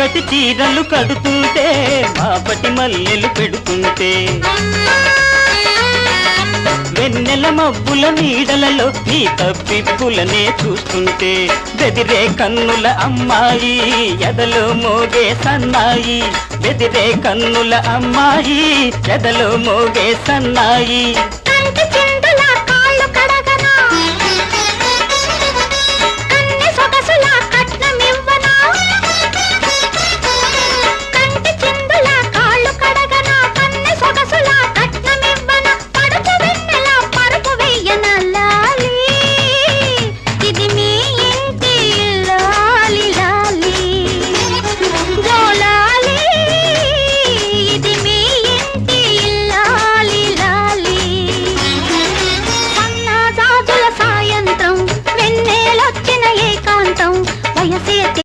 చీకటి చీరలు కడుతుంటే మాపటి మల్లెలు పెడుతుంటే వెన్నెల మబ్బుల నీడలలో నీ తప్పిప్పులనే చూస్తుంటే బెదిరే కన్నుల అమ్మాయి ఎదలో మోగే సన్నాయి బెదిరే కన్నుల అమ్మాయి ఎదలో మోగే సన్నాయి